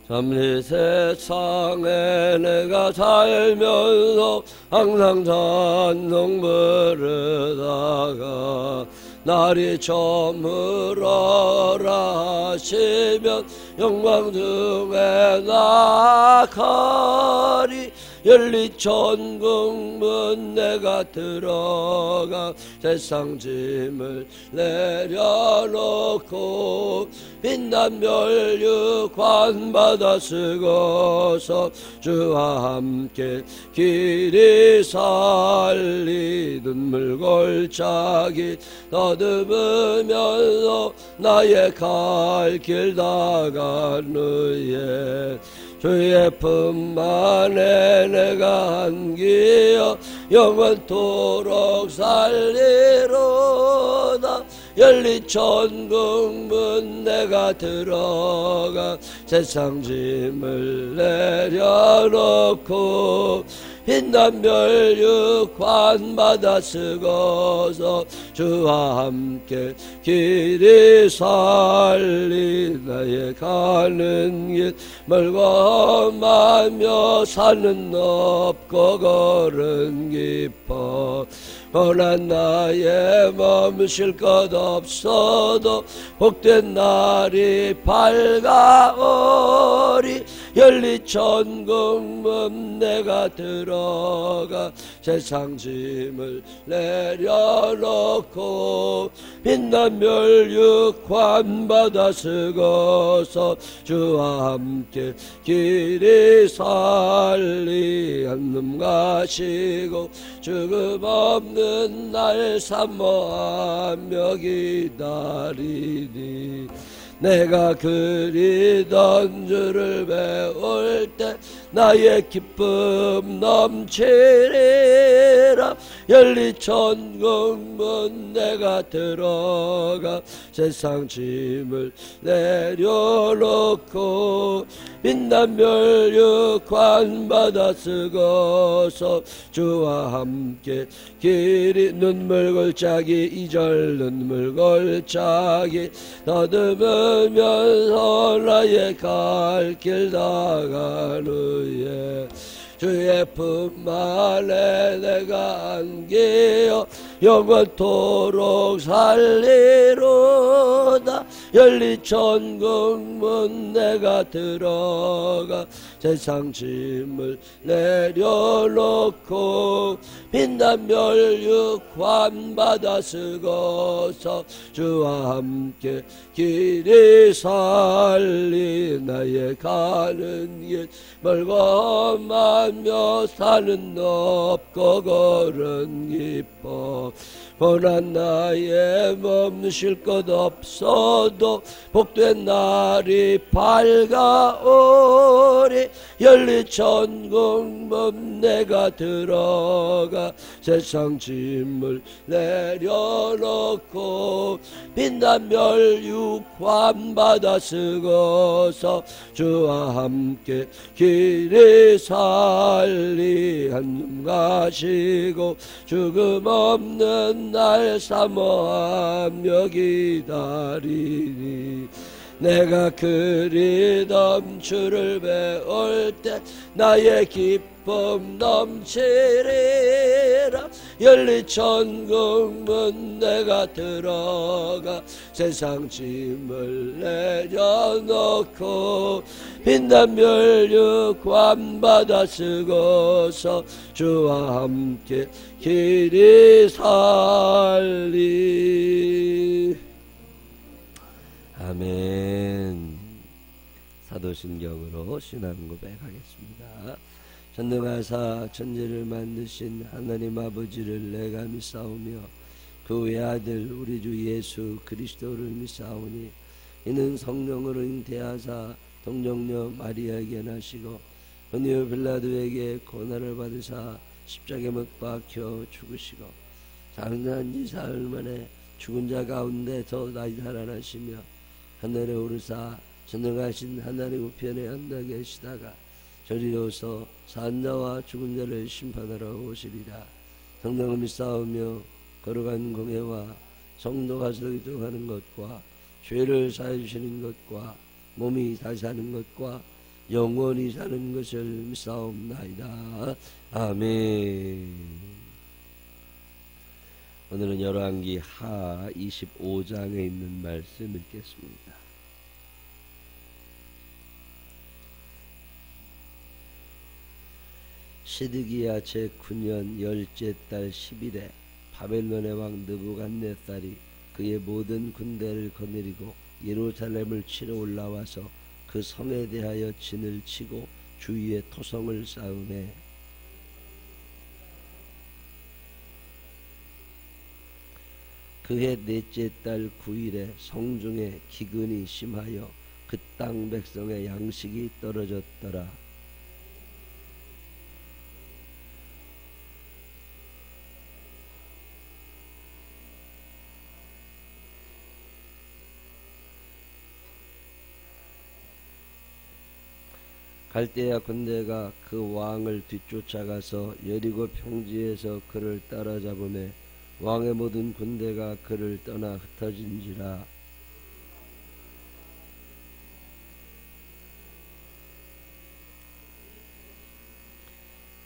잠시 세상에 내가 살면서 항상 찬송 부르다가 날이 저물어라 하시면 영광 중에 나가리. 열리천국문 내가 들어가 세상 짐을 내려놓고 빛난 멸류관 받아 쓰고서 주와 함께 길이 살리. 눈물 골짜기 더듬으면서 나의 갈 길 나간 후에 주의 품 안에 내가 안기어 영원토록 살리로다. 열리천국문 내가 들어가 세상 짐을 내려놓고 빛난 멸류관 받아 쓰고서 주와 함께 길이 살리. 나의 가는 길 멀고 험하며 산은 높고 걸은 깊어. 고난 나의 멈출 것 없어도 복된 날이 밝아오리. 열리천국문 내가 들어가 세상 짐을 내려놓고 빛난 멸류관 받아 쓰고서 주와 함께 길이 살리. 한숨 가시고 죽음 없는 날 사모하며 기다리니. 내가 그리던 주를 배울 때 나의 기쁨 넘치리라. 열리천국문 내가 들어가 세상 짐을 내려놓고 빛난 멸류관 받아 쓰고서 주와 함께 길이. 눈물 골짜기 이절 눈물 골짜기 더듬으면서 나의 갈 길 나간 후에 주의 품 안에 내가 안기어 영원토록 살리로다. 열리천국문 내가 들어가 세상 짐을 내려놓고 빛난 멸류관 받아 쓰고서 주와 함께 길이 살리. 나의 가는 길 멀고 험하며 산은 높고 걸은 깊어. 고난 나의 멈출 것 없어도 복된 날이 밝아오리. 열리천국문 내가 들어가 세상 짐을 내려놓고 빛난 멸류관 받아 쓰고서 주와 함께 길이 살리. 한숨 가시고 죽음 없는 날 사모하며 기다리니. 내가 그리던 주를 배울 때 나의 기쁨 넘치리라. 열리천국문 내가 들어가 세상 짐을 내려놓고 빛난 멸류관 받아 쓰고서 주와 함께 길이 살리. 아멘. 사도신경으로 신앙 고백하겠습니다. 전능하사 천지를 만드신 하나님 아버지를 내가 믿사오며 그 외아들 우리 주 예수 그리스도를 믿사오니 이는 성령으로 잉태하사 동정녀 마리아에게 나시고 본디오 빌라도에게 고난을 받으사 십자가에 못 박혀 죽으시고 장사한 지 사흘 만에 죽은 자 가운데서 다시 살아나시며 하늘에 오르사 전능하신 하나님 우편에 앉아 계시다가 저리로서 산 자와 죽은 자를 심판하러 오시리라. 성령을 믿사오며 거룩한 공회와 성도가 교통하는 것과 죄를 사해 주시는 것과 몸이 다시 사는 것과 영원히 사는 것을 믿사옵나이다. 아멘. 오늘은 열왕기 하 25장에 있는 말씀 읽겠습니다. 시드기야 제9년 10째 달 10일에 바벨론의 왕 느부갓네살이 그의 모든 군대를 거느리고 예루살렘을 치러 올라와서 그 성에 대하여 진을 치고 주위에 토성을 쌓으매 그해 넷째 달 9일에 성중에 기근이 심하여 그 땅 백성의 양식이 떨어졌더라. 갈대아 군대가 그 왕을 뒤쫓아가서 여리고 평지에서 그를 따라잡으매 왕의 모든 군대가 그를 떠나 흩어진지라.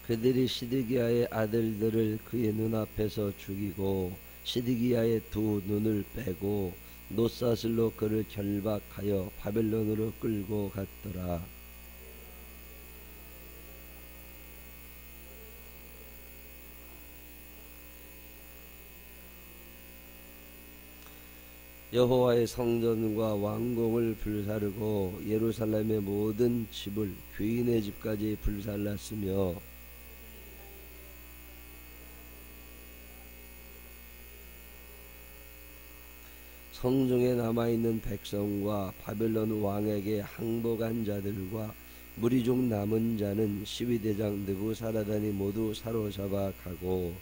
그들이 시드기야의 아들들을 그의 눈앞에서 죽이고 시드기야의 두 눈을 빼고 놋사슬로 그를 결박하여 바벨론으로 끌고 갔더라. 여호와의 성전과 왕궁을 불사르고 예루살렘의 모든 집을 귀인의 집까지 불살랐으며 성중에 남아있는 백성과 바벨론 왕에게 항복한 자들과 무리 중 남은 자는 시위대장 느부사라단이 모두 사로잡아 가고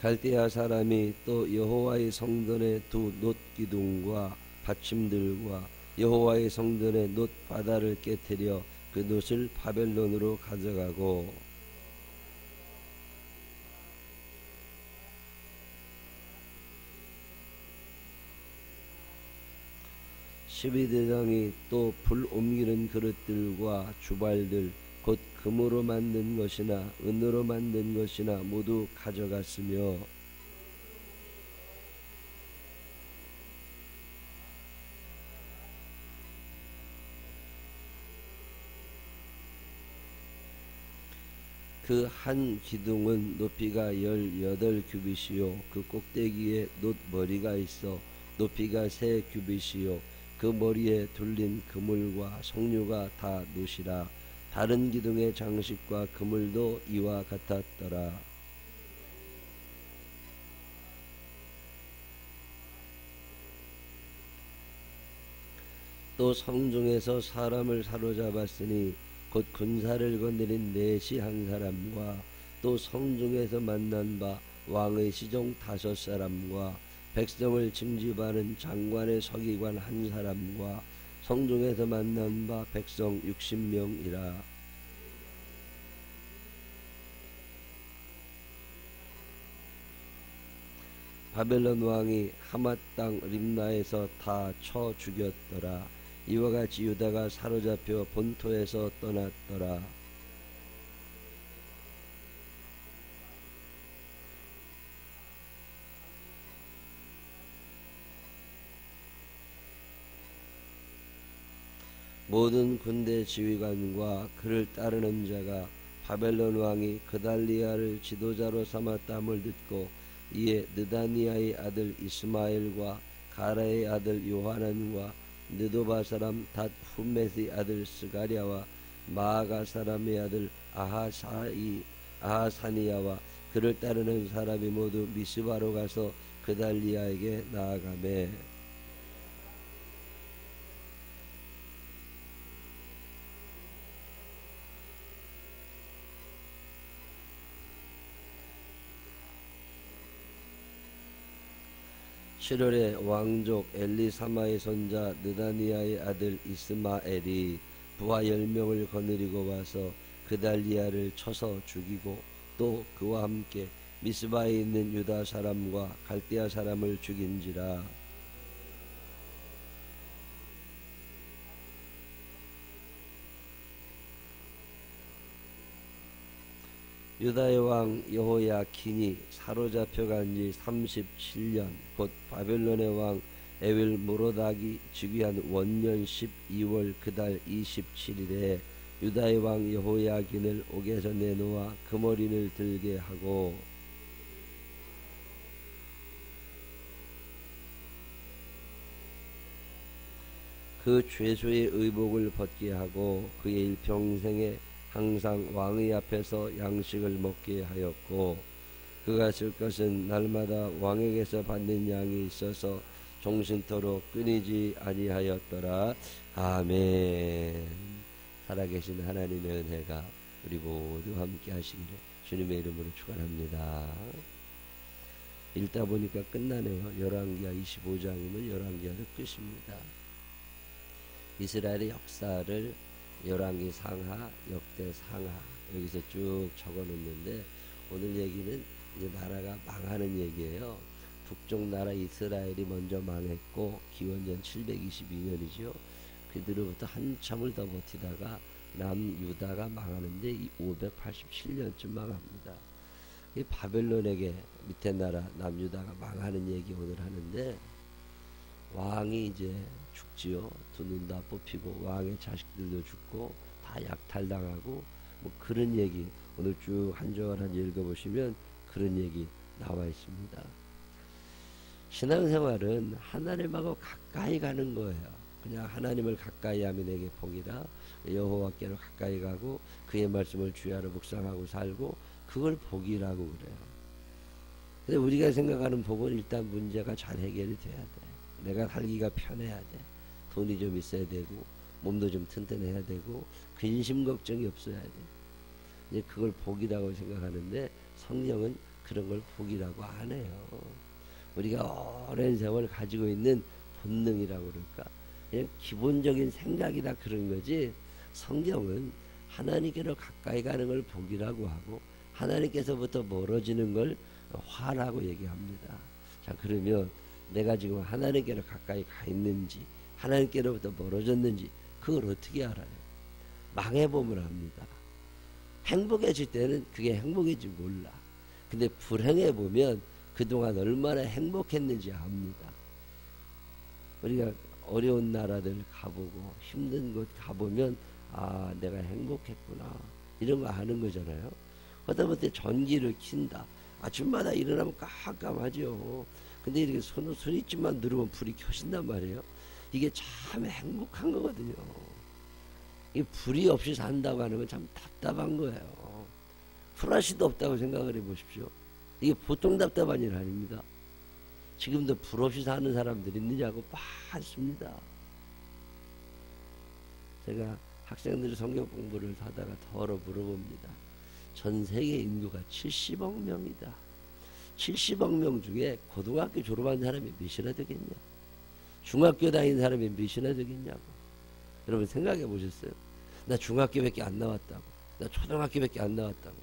갈대아 사람이 또 여호와의 성전의 두 놋기둥과 받침들과 여호와의 성전의 놋바다를 깨뜨려 그 놋을 바벨론으로 가져가고 시위대장이 또 불 옮기는 그릇들과 주발들 곧 금으로 만든 것이나 은으로 만든 것이나 모두 가져갔으며 그 한 기둥은 높이가 18규빗이요 그 꼭대기에 놋머리가 있어 높이가 3규빗이요 그 머리에 둘린 그물과 석류가 다 놋이라. 다른 기둥의 장식과 그물도 이와 같았더라. 또 성중에서 사람을 사로잡았으니 곧 군사를 거느린 넷이 한 사람과 또 성중에서 만난 바 왕의 시종 5사람과 백성을 징집하는 장관의 서기관 한 사람과 성중에서 만난 바 백성 60명이라. 바벨론 왕이 하맛 땅 림나에서 다 쳐 죽였더라. 이와 같이 유다가 사로잡혀 본토에서 떠났더라. 모든 군대 지휘관과 그를 따르는 자가 바벨론 왕이 그달리아를 지도자로 삼았담을 듣고 이에 느다니아의 아들 이스마엘과 가라의 아들 요하난과 느도바 사람 닷후메스의 아들 스가랴와 마아가 사람의 아들 아하사니야와 그를 따르는 사람이 모두 미스바로 가서 그달리아에게 나아가매 칠월에 왕족 엘리사마의 손자 느다니아의 아들 이스마엘이 부하 10명을 거느리고 와서 그달리아를 쳐서 죽이고 또 그와 함께 미스바에 있는 유다 사람과 갈대아 사람을 죽인지라. 유다의 왕 여호야킨이 사로잡혀간 지 37년 곧 바벨론의 왕 에윌 모로닥이 즉위한 원년 12월 그달 27일에 유다의 왕 여호야긴을 옥에서 내놓아 금어린을 들게 하고 그 죄수의 의복을 벗게 하고 그의 일평생에 항상 왕의 앞에서 양식을 먹게 하였고 그가 쓸 것은 날마다 왕에게서 받는 양이 있어서 종신토록 끊이지 아니하였더라. 아멘. 살아계신 하나님의 은혜가 우리 모두 함께 하시기를 주님의 이름으로 축원합니다. 읽다 보니까 끝나네요. 열왕기하 25장이면 열왕기하도 끝입니다. 이스라엘의 역사를 열왕기 상하, 역대 상하 여기서 쭉 적어놓는데 오늘 얘기는 이제 나라가 망하는 얘기예요. 북쪽 나라 이스라엘이 먼저 망했고 기원전 722년이죠. 그들로부터 한참을 더 버티다가 남유다가 망하는데 587년쯤 망합니다. 이 바벨론에게 밑에 나라 남유다가 망하는 얘기 오늘 하는데 왕이 이제 죽지요. 두 눈 다 뽑히고 왕의 자식들도 죽고 다 약탈당하고 뭐 그런 얘기 오늘 쭉 한 절 한 절 읽어보시면 그런 얘기 나와 있습니다. 신앙생활은 하나님하고 가까이 가는 거예요. 그냥 하나님을 가까이 하면 내게 복이다. 여호와께로 가까이 가고 그의 말씀을 주야로 묵상하고 살고 그걸 복이라고 그래요. 근데 우리가 생각하는 복은 일단 문제가 잘 해결이 돼야 돼. 내가 살기가 편해야 돼. 돈이 좀 있어야 되고 몸도 좀 튼튼해야 되고 근심 걱정이 없어야 돼. 이제 그걸 복이라고 생각하는데 성경은 그런 걸 복이라고 안 해요. 우리가 오랜 세월 가지고 있는 본능이라고 그럴까? 그냥 기본적인 생각이라 그런 거지 성경은 하나님께로 가까이 가는 걸 복이라고 하고 하나님께서부터 멀어지는 걸 화라고 얘기합니다. 자, 그러면 내가 지금 하나님께로 가까이 가 있는지 하나님께로부터 멀어졌는지 그걸 어떻게 알아요? 망해보면 압니다. 행복해질 때는 그게 행복인지 몰라. 근데 불행해보면 그동안 얼마나 행복했는지 압니다. 우리가 어려운 나라들 가보고 힘든 곳 가보면 아 내가 행복했구나 이런 거 아는 거잖아요. 하다못해 전기를 킨다. 아침마다 일어나면 깜깜하죠. 근데 이렇게 손짓만 누르면 불이 켜진단 말이에요. 이게 참 행복한 거거든요. 이 불이 없이 산다고 하는 건 참 답답한 거예요. 플라시도 없다고 생각을 해보십시오. 이게 보통 답답한 일 아닙니다. 지금도 불 없이 사는 사람들이 있느냐고 많습니다. 제가 학생들이 성경 공부를 하다가 더러 물어봅니다. 전 세계 인구가 70억 명이다. 70억 명 중에 고등학교 졸업한 사람이 몇이나 되겠냐? 중학교 다닌 사람이 몇이나 되겠냐고. 여러분 생각해 보셨어요? 나 중학교밖에 안 나왔다고. 나 초등학교밖에 안 나왔다고.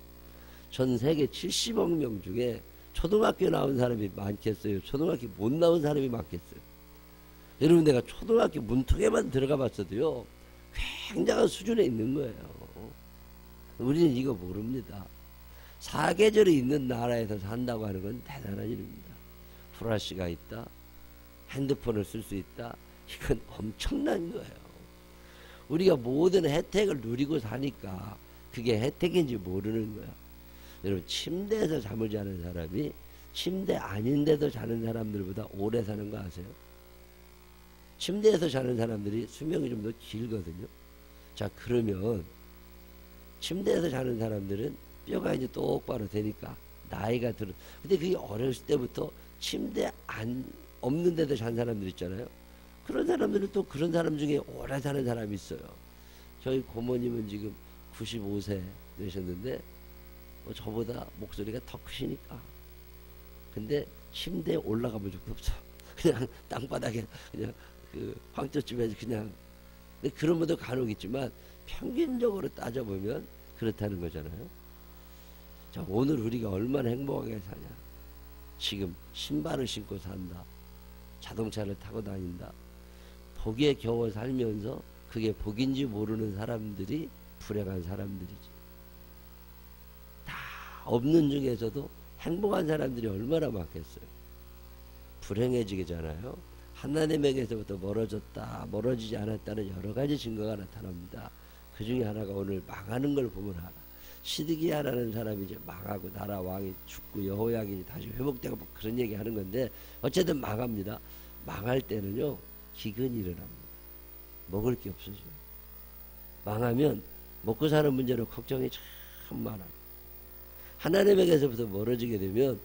전 세계 70억 명 중에 초등학교 나온 사람이 많겠어요? 초등학교 못 나온 사람이 많겠어요? 여러분 내가 초등학교 문턱에만 들어가 봤어도요 굉장한 수준에 있는 거예요. 우리는 이거 모릅니다. 사계절이 있는 나라에서 산다고 하는 건 대단한 일입니다. 플라시가 있다. 핸드폰을 쓸 수 있다. 이건 엄청난 거예요. 우리가 모든 혜택을 누리고 사니까 그게 혜택인지 모르는 거야. 여러분 침대에서 잠을 자는 사람이 침대 아닌데도 자는 사람들보다 오래 사는 거 아세요? 침대에서 자는 사람들이 수명이 좀 더 길거든요. 자 그러면 침대에서 자는 사람들은 뼈가 이제 똑바로 되니까 나이가 들어. 근데 그게 어렸을 때부터 침대 안 없는 데도 잔 사람들 있잖아요. 그런 사람들은 또 그런 사람 중에 오래 사는 사람이 있어요. 저희 고모님은 지금 95세 되셨는데 저보다 목소리가 더 크시니까. 근데 침대에 올라가 본 적도 없어. 그냥 땅바닥에 그냥 그 황토집에서 그냥. 근데 그런 분도 간혹 있지만 평균적으로 따져보면 그렇다는 거잖아요. 자, 오늘 우리가 얼마나 행복하게 사냐. 지금 신발을 신고 산다. 자동차를 타고 다닌다. 복에 겨워 살면서 그게 복인지 모르는 사람들이 불행한 사람들이지. 다 없는 중에서도 행복한 사람들이 얼마나 많겠어요. 불행해지잖아요. 하나님에게서부터 멀어졌다, 멀어지지 않았다는 여러 가지 증거가 나타납니다. 그 중에 하나가 오늘 망하는 걸 보면 알아. 시드기야라는 사람이 이제 망하고 나라 왕이 죽고 여호야긴이 다시 회복되고 뭐 그런 얘기 하는 건데, 어쨌든 망합니다. 망할 때는요, 기근이 일어납니다. 먹을 게 없어져요. 망하면 먹고 사는 문제로 걱정이 참 많아요. 하나님에게서부터 멀어지게 되면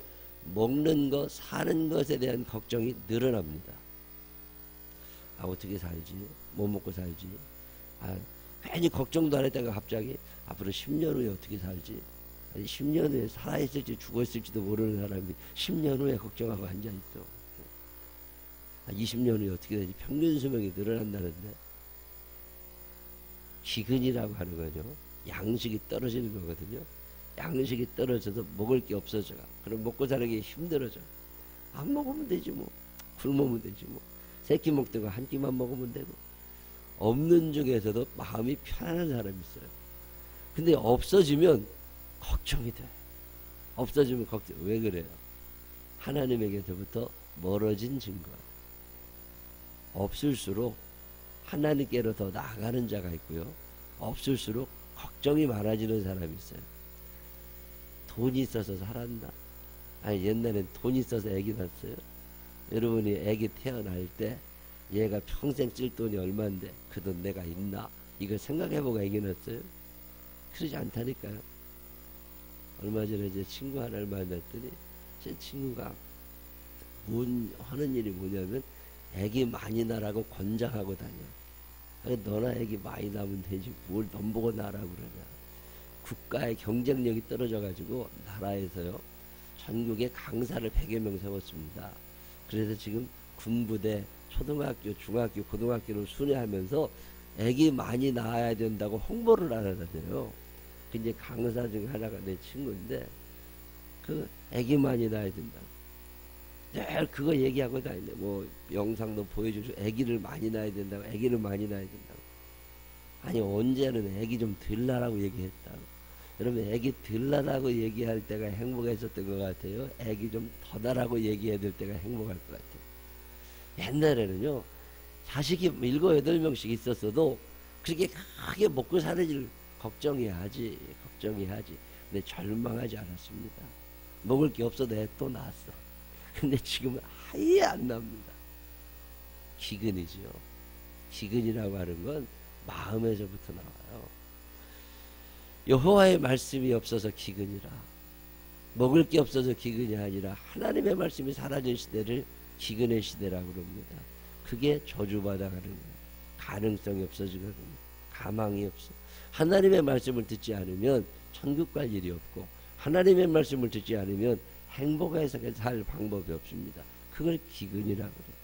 먹는 것, 사는 것에 대한 걱정이 늘어납니다. 아, 어떻게 살지? 뭐 먹고 살지? 아, 괜히 걱정도 안 했다가 갑자기 앞으로 10년 후에 어떻게 살지? 아니, 10년 후에 살아있을지 죽어있을지도 모르는 사람이 10년 후에 걱정하고 앉아있어. 아, 20년 후에 어떻게 되지? 평균 수명이 늘어난다는데. 기근이라고 하는 거죠. 양식이 떨어지는 거거든요. 양식이 떨어져서 먹을 게 없어져. 그럼 먹고 사는 게 힘들어져. 안 먹으면 되지 뭐. 굶으면 되지 뭐. 세끼 먹다가 한 끼만 먹으면 되고. 없는 중에서도 마음이 편안한 사람이 있어요. 근데 없어지면 걱정이 돼. 없어지면 걱정. 왜 그래요? 하나님에게서부터 멀어진 증거. 없을수록 하나님께로 더 나아가는 자가 있고요. 없을수록 걱정이 많아지는 사람이 있어요. 돈이 있어서 살았나? 아니, 옛날엔 돈이 있어서 애기 낳았어요. 여러분이 애기 태어날 때 얘가 평생 쓸 돈이 얼마인데 그 돈 내가 있나? 이걸 생각해보고 애기 낳았어요. 그러지 않다니까요. 얼마 전에 제 친구 하나를 만났더니 제 친구가 하는 일이 뭐냐면 애기 많이 낳으라고 권장하고 다녀. 너나 애기 많이 낳으면 되지 뭘 돈 보고 낳으라고 그러냐. 국가의 경쟁력이 떨어져가지고 나라에서요, 전국에 강사를 100여 명 세웠습니다. 그래서 지금 군부대, 초등학교, 중학교, 고등학교를 순회하면서 애기 많이 낳아야 된다고 홍보를 하다녀요. 그 이제 강사 중 하나가 내 친구인데, 그 애기 많이 낳아야 된다. 늘 그거 얘기하고 다니네. 뭐 영상도 보여주고 애기를 많이 낳아야 된다고, 애기를 많이 낳아야 된다고. 아니, 언제는 애기 좀 덜 낳으라고 얘기했다고. 여러분, 애기 덜 낳으라고 얘기할 때가 행복했었던 것 같아요. 애기 좀 더 낳으라고 얘기해야 될 때가 행복할 것 같아요. 옛날에는요, 자식이 7, 8명씩 있었어도 그렇게 크게 먹고 사는 일 걱정해야지. 근데 절망하지 않았습니다. 먹을 게 없어도 애 또 낳았어. 근데 지금은 아예 안 납니다. 기근이지요. 기근이라고 하는 건 마음에서부터 나와요. 여호와의 말씀이 없어서 기근이라. 먹을 게 없어서 기근이 아니라 하나님의 말씀이 사라진 시대를 기근의 시대라고 그럽니다. 그게 저주받아가는 거예요. 가능성이 없어지거든요. 가망이 없어. 하나님의 말씀을 듣지 않으면 천국 갈 일이 없고, 하나님의 말씀을 듣지 않으면 행복해서 살 방법이 없습니다. 그걸 기근이라고 그래요.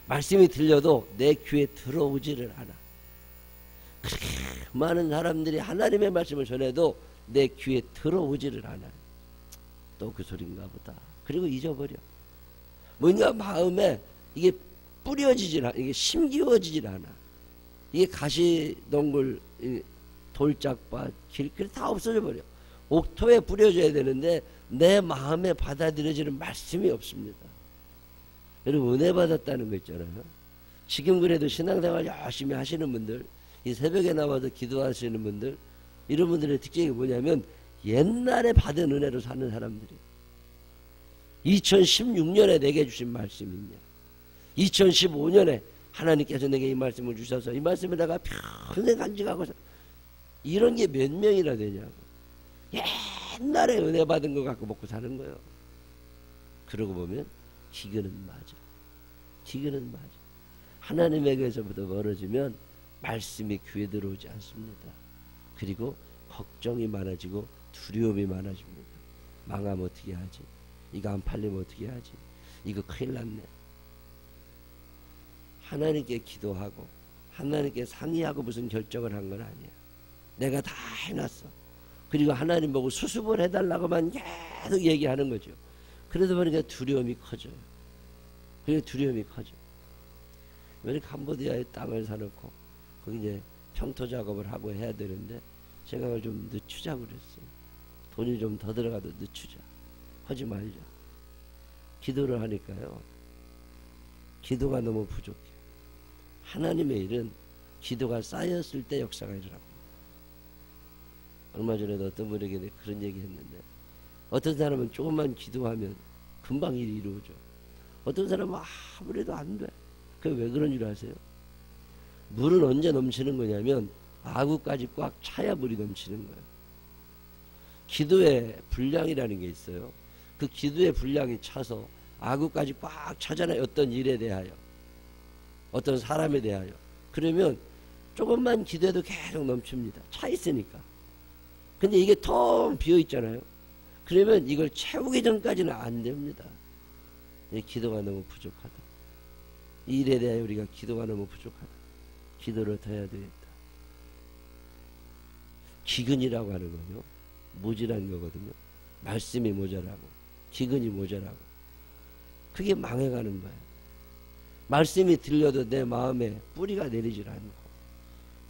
말씀이 들려도 내 귀에 들어오지를 않아. 그렇게 많은 사람들이 하나님의 말씀을 전해도 내 귀에 들어오지를 않아요. 또 그 소린가 보다. 그리고 잊어버려. 뭔가 마음에 이게 뿌려지질 않아. 이게 심기워지질 않아. 이게 가시덩굴, 돌짝밭, 길거리 다 없어져 버려. 옥토에 뿌려져야 되는데 내 마음에 받아들여지는 말씀이 없습니다. 여러분, 은혜 받았다는 거 있잖아요. 지금 그래도 신앙생활 열심히 하시는 분들, 이 새벽에 나와서 기도하시는 분들, 이런 분들의 특징이 뭐냐면 옛날에 받은 은혜로 사는 사람들이. 2016년에 내게 주신 말씀이 있냐, 2015년에 하나님께서 내게 이 말씀을 주셔서 이 말씀에다가 평생 간직하고, 이런 게 몇 명이나 되냐고. 옛날에 은혜 받은 거 갖고 먹고 사는 거예요. 그러고 보면 기근은 맞아. 기근은 맞아. 하나님에게서부터 멀어지면 말씀이 귀에 들어오지 않습니다. 그리고 걱정이 많아지고 두려움이 많아집니다. 망하면 어떻게 하지? 이거 안 팔리면 어떻게 하지? 이거 큰일 났네. 하나님께 기도하고 하나님께 상의하고 무슨 결정을 한 건 아니야. 내가 다 해놨어. 그리고 하나님 보고 수습을 해달라고만 계속 얘기하는 거죠. 그러다 보니까 두려움이 커져요. 그리고 두려움이 커져. 왜 캄보디아에 땅을 사놓고 거기 이제 평토 작업을 하고 해야 되는데 제가 그걸 좀 늦추자고 그랬어요. 돈이 좀 더 들어가도 늦추자. 하지 말자. 기도를 하니까요. 기도가 너무 부족해요. 하나님의 일은 기도가 쌓였을 때 역사가 일어납니다. 얼마 전에도 어떤 분에게 그런 얘기 했는데 어떤 사람은 조금만 기도하면 금방 일이 이루어져. 어떤 사람은 아무래도 안 돼. 그게 왜 그런 줄 아세요? 물은 언제 넘치는 거냐면 아구까지 꽉 차야 물이 넘치는 거예요. 기도의 분량이라는 게 있어요. 그 기도의 분량이 차서 아구까지 꽉 차잖아요. 어떤 일에 대하여, 어떤 사람에 대하여. 그러면 조금만 기도해도 계속 넘칩니다. 차 있으니까. 근데 이게 텅 비어 있잖아요. 그러면 이걸 채우기 전까지는 안 됩니다. 기도가 너무 부족하다. 이 일에 대하여 우리가 기도가 너무 부족하다. 기도를 더 해야 되겠다. 기근이라고 하는 거요. 모질한 거거든요. 말씀이 모자라고, 기근이 모자라고. 그게 망해가는 거예요. 말씀이 들려도 내 마음에 뿌리가 내리질 않고,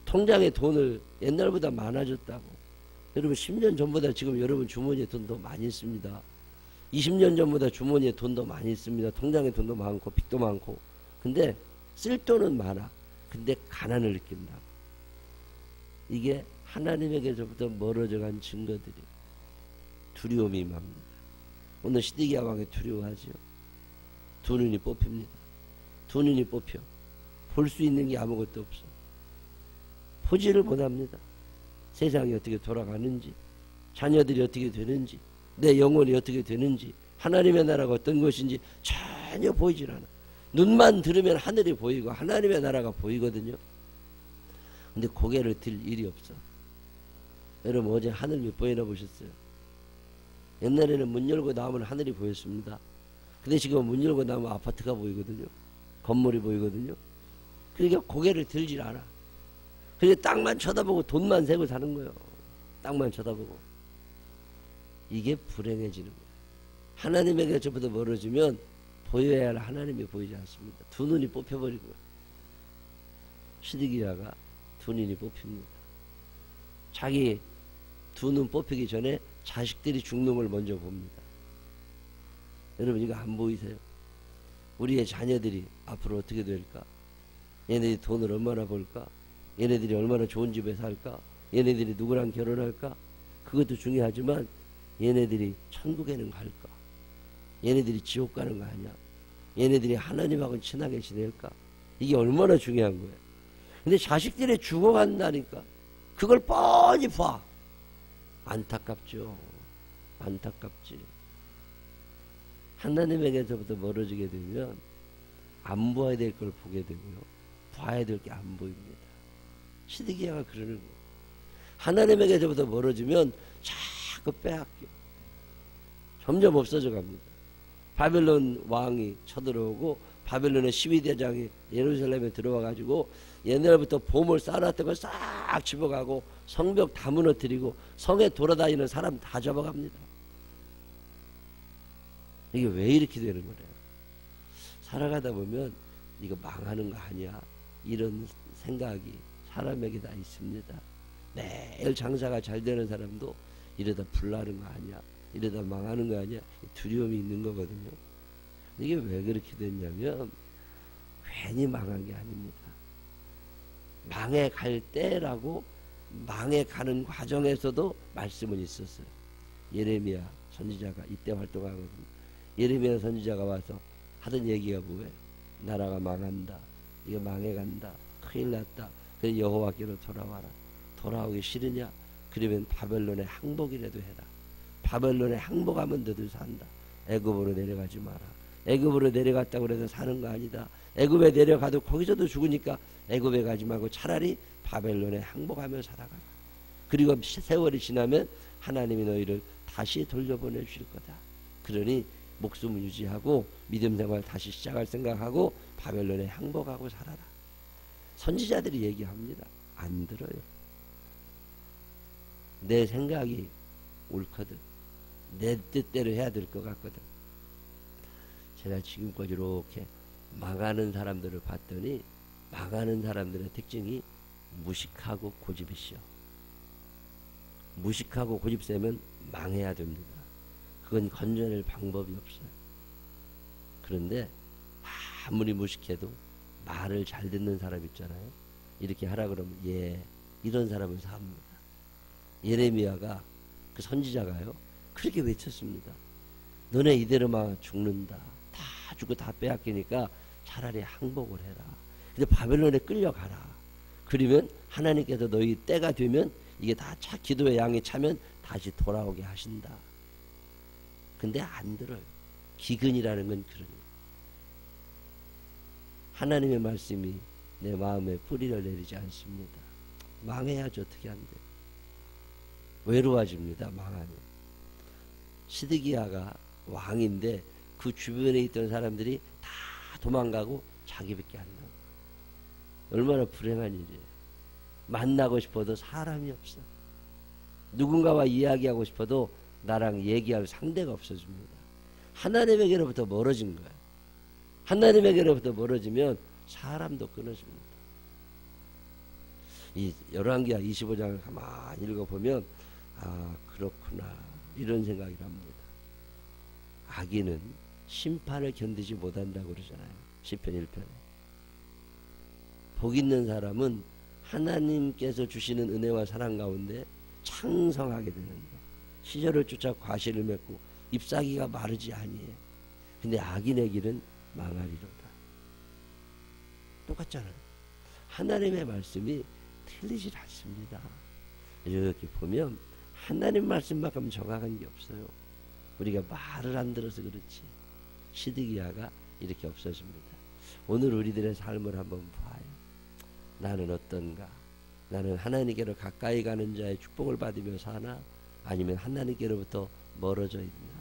통장에 돈을 옛날보다 많아졌다고. 여러분 10년 전보다 지금 여러분 주머니에 돈 더 많이 있습니다. 20년 전보다 주머니에 돈도 많이 있습니다. 통장에 돈도 많고 빚도 많고. 근데 쓸 돈은 많아. 근데 가난을 느낀다. 이게 하나님에게서부터 멀어져간 증거들이 두려움이 임합니다. 오늘 시드기야 왕이 두려워하죠. 두 눈이 뽑힙니다. 두 눈이 뽑혀. 볼 수 있는 게 아무것도 없어. 보지를 못합니다. 세상이 어떻게 돌아가는지, 자녀들이 어떻게 되는지, 내 영혼이 어떻게 되는지, 하나님의 나라가 어떤 것인지 전혀 보이질 않아. 눈만 들으면 하늘이 보이고 하나님의 나라가 보이거든요. 근데 고개를 들 일이 없어. 여러분 어제 하늘 몇 번이나 보셨어요? 옛날에는 문 열고 나오면 하늘이 보였습니다. 근데 지금 문 열고 나오면 아파트가 보이거든요. 건물이 보이거든요. 그러니까 고개를 들질 않아. 그러니까 땅만 쳐다보고 돈만 세고 사는 거예요. 땅만 쳐다보고. 이게 불행해지는 거예요. 하나님에게서부터 멀어지면 보여야 할 하나님이 보이지 않습니다. 두 눈이 뽑혀버린 거예요. 시드기야가 두 눈이 뽑힙니다. 자기 두 눈 뽑히기 전에 자식들이 죽는 걸 먼저 봅니다. 여러분 이거 안 보이세요? 우리의 자녀들이 앞으로 어떻게 될까? 얘네들이 돈을 얼마나 벌까? 얘네들이 얼마나 좋은 집에 살까? 얘네들이 누구랑 결혼할까? 그것도 중요하지만 얘네들이 천국에는 갈까? 얘네들이 지옥 가는 거 아니야? 얘네들이 하나님하고 친하게 지낼까? 이게 얼마나 중요한 거예요. 근데 자식들이 죽어간다니까 그걸 뻔히 봐. 안타깝죠. 안타깝지. 하나님에게서부터 멀어지게 되면 안 보아야 될 걸 보게 되고요. 봐야 될 게 안 보입니다. 시드기야가 그러는 거예요. 하나님에게서부터 멀어지면 자꾸 빼앗겨. 점점 없어져 갑니다. 바벨론 왕이 쳐들어오고 바벨론의 12대장이 예루살렘에 들어와 가지고 옛날부터 보물 쌓아놨던 걸 싹 집어가고 성벽 다 무너뜨리고 성에 돌아다니는 사람 다 잡아갑니다. 이게 왜 이렇게 되는 거래요? 살아가다 보면 이거 망하는 거 아니야? 이런 생각이 사람에게 다 있습니다. 매일 장사가 잘 되는 사람도 이러다 불나는 거 아니야? 이러다 망하는 거 아니야? 두려움이 있는 거거든요. 이게 왜 그렇게 됐냐면 괜히 망한 게 아닙니다. 망해 갈 때라고 망해 가는 과정에서도 말씀은 있었어요. 예레미야 선지자가 이때 활동하거든요. 예레미야 선지자가 와서 하던 얘기가 뭐예요? 나라가 망한다. 이거 망해간다. 큰일 났다. 그래서 여호와께로 돌아와라. 돌아오기 싫으냐? 그러면 바벨론에 항복이라도 해라. 바벨론에 항복하면 너들 산다. 애굽으로 내려가지 마라. 애굽으로 내려갔다고 해서 사는 거 아니다. 애굽에 내려가도 거기서도 죽으니까 애굽에 가지 말고 차라리 바벨론에 항복하며 살아가라. 그리고 세월이 지나면 하나님이 너희를 다시 돌려보내 주실 거다. 그러니 목숨을 유지하고 믿음 생활 다시 시작할 생각하고 바벨론에 항복하고 살아라. 선지자들이 얘기합니다. 안 들어요. 내 생각이 옳거든. 내 뜻대로 해야 될 것 같거든. 제가 지금까지 이렇게 망하는 사람들을 봤더니 망하는 사람들의 특징이 무식하고 고집이시오. 무식하고 고집 세면 망해야 됩니다. 그건 건져낼 방법이 없어요. 그런데 아무리 무식해도 말을 잘 듣는 사람 있잖아요. 이렇게 하라 그러면 예, 이런 사람은 삽니다. 예레미야가 그 선지자가요 그렇게 외쳤습니다. 너네 이대로만 죽는다. 다 주고 다 빼앗기니까 차라리 항복을 해라. 근데 바벨론에 끌려가라. 그러면 하나님께서 너희 때가 되면 이게 다 기도의 양이 차면 다시 돌아오게 하신다. 근데 안 들어요. 기근이라는 건 그런 거예요. 하나님의 말씀이 내 마음에 뿌리를 내리지 않습니다. 망해야지 어떻게 한대. 외로워집니다. 망하면. 시드기야가 왕인데 그 주변에 있던 사람들이 다 도망가고 자기밖에 안 나고. 얼마나 불행한 일이에요. 만나고 싶어도 사람이 없어. 누군가와 이야기하고 싶어도 나랑 얘기할 상대가 없어집니다. 하나님에게로부터 멀어진 거야. 하나님에게로부터 멀어지면 사람도 끊어집니다. 이 열왕기하 25장을 가만히 읽어보면 아 그렇구나 이런 생각이 납니다. 악인은 심판을 견디지 못한다고 그러잖아요. 시편 1편에. 복 있는 사람은 하나님께서 주시는 은혜와 사랑 가운데 창성하게 되는데 시절을 쫓아 과실을 맺고 잎사귀가 마르지 아니에요. 근데 악인의 길은 망하리로다. 똑같잖아요. 하나님의 말씀이 틀리질 않습니다. 이렇게 보면 하나님 말씀만큼 정확한 게 없어요. 우리가 말을 안 들어서 그렇지. 시드기야가 이렇게 없어집니다. 오늘 우리들의 삶을 한번 봐요. 나는 어떤가? 나는 하나님께로 가까이 가는 자의 축복을 받으며 사나? 아니면 하나님께로부터 멀어져 있나?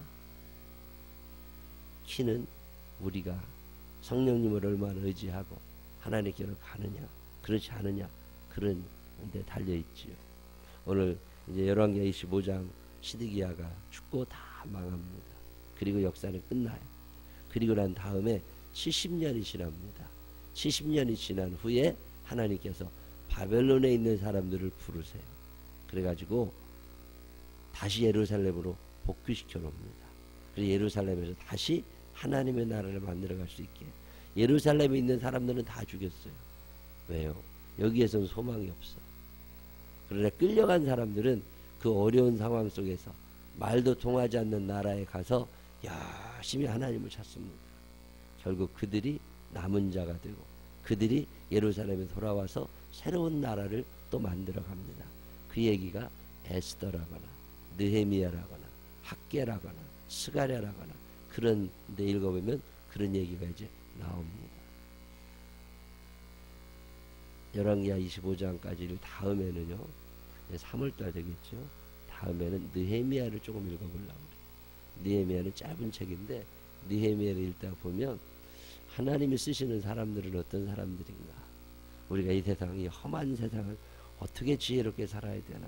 키는 우리가 성령님을 얼마나 의지하고 하나님께로 가느냐, 그렇지 않느냐, 그런 데 달려있지요. 오늘 이제 열왕기하 25장 시드기야가 죽고 다 망합니다. 그리고 역사는 끝나요. 그리고 난 다음에 70년이 지납니다. 70년이 지난 후에 하나님께서 바벨론에 있는 사람들을 부르세요. 그래가지고 다시 예루살렘으로 복귀시켜 놓습니다. 그래서 예루살렘에서 다시 하나님의 나라를 만들어갈 수 있게. 예루살렘에 있는 사람들은 다 죽였어요. 왜요? 여기에서는 소망이 없어. 그러나 끌려간 사람들은 그 어려운 상황 속에서 말도 통하지 않는 나라에 가서 열심히 하나님을 찾습니다. 결국 그들이 남은 자가 되고 그들이 예루살렘에 돌아와서 새로운 나라를 또 만들어 갑니다. 그 얘기가 에스더라거나 느헤미야라거나 학개라거나 스가랴라거나 그런 데 읽어보면 그런 얘기가 이제 나옵니다. 열왕기하 25장까지를 다음에는요 3월달 되겠죠. 다음에는 느헤미야를 조금 읽어보려고 그래요. 느헤미야는 짧은 책인데 느헤미야를 읽다 보면 하나님이 쓰시는 사람들은 어떤 사람들인가, 우리가 이 세상, 이 험한 세상을 어떻게 지혜롭게 살아야 되나,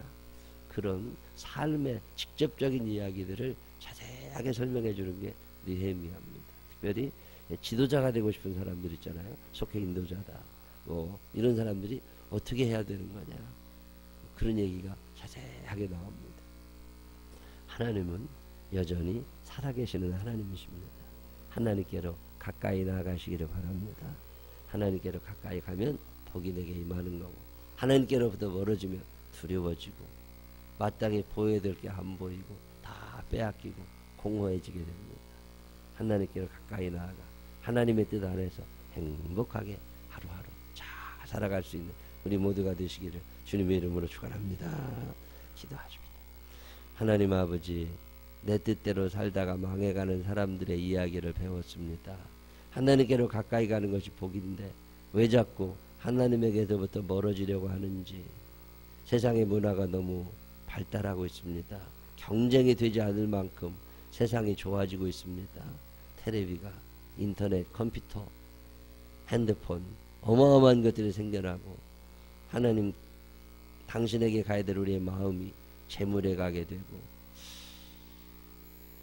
그런 삶의 직접적인 이야기들을 자세하게 설명해 주는 게 느헤미야입니다. 특별히 지도자가 되고 싶은 사람들 있잖아요. 속해 인도자다. 뭐 이런 사람들이 어떻게 해야 되는 거냐, 그런 얘기가 자세하게 나옵니다. 하나님은 여전히 살아계시는 하나님이십니다. 하나님께로 가까이 나아가시기를 바랍니다. 하나님께로 가까이 가면 복이 내게 임하는 거고, 하나님께로부터 멀어지면 두려워지고 마땅히 보여야 될 게 안 보이고 다 빼앗기고 공허해지게 됩니다. 하나님께로 가까이 나아가 하나님의 뜻 안에서 행복하게 하루하루 잘 살아갈 수 있는 우리 모두가 되시기를 주님의 이름으로 축원합니다. 기도하십니다. 하나님 아버지, 내 뜻대로 살다가 망해가는 사람들의 이야기를 배웠습니다. 하나님께로 가까이 가는 것이 복인데 왜 자꾸 하나님에게서부터 멀어지려고 하는지. 세상의 문화가 너무 발달하고 있습니다. 경쟁이 되지 않을 만큼 세상이 좋아지고 있습니다. 텔레비가, 인터넷, 컴퓨터, 핸드폰, 어마어마한 것들이 생겨나고, 하나님 당신에게 가야 될 우리의 마음이 재물에 가게 되고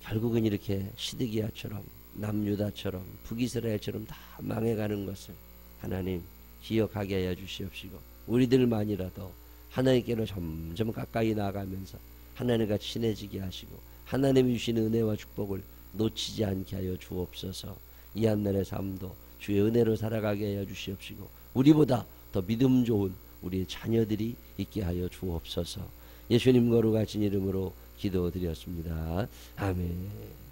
결국은 이렇게 시드기야처럼 남유다처럼 북이스라엘처럼 다 망해가는 것을 하나님 기억하게 하여 주시옵시고 우리들만이라도 하나님께로 점점 가까이 나아가면서 하나님과 친해지게 하시고 하나님이 주신 은혜와 축복을 놓치지 않게 하여 주옵소서. 이 한날의 삶도 주의 은혜로 살아가게 하여 주시옵시고 우리보다 더 믿음 좋은 우리의 자녀들이 있게 하여 주옵소서. 예수님 거룩하신 이름으로 기도드렸습니다. 아멘.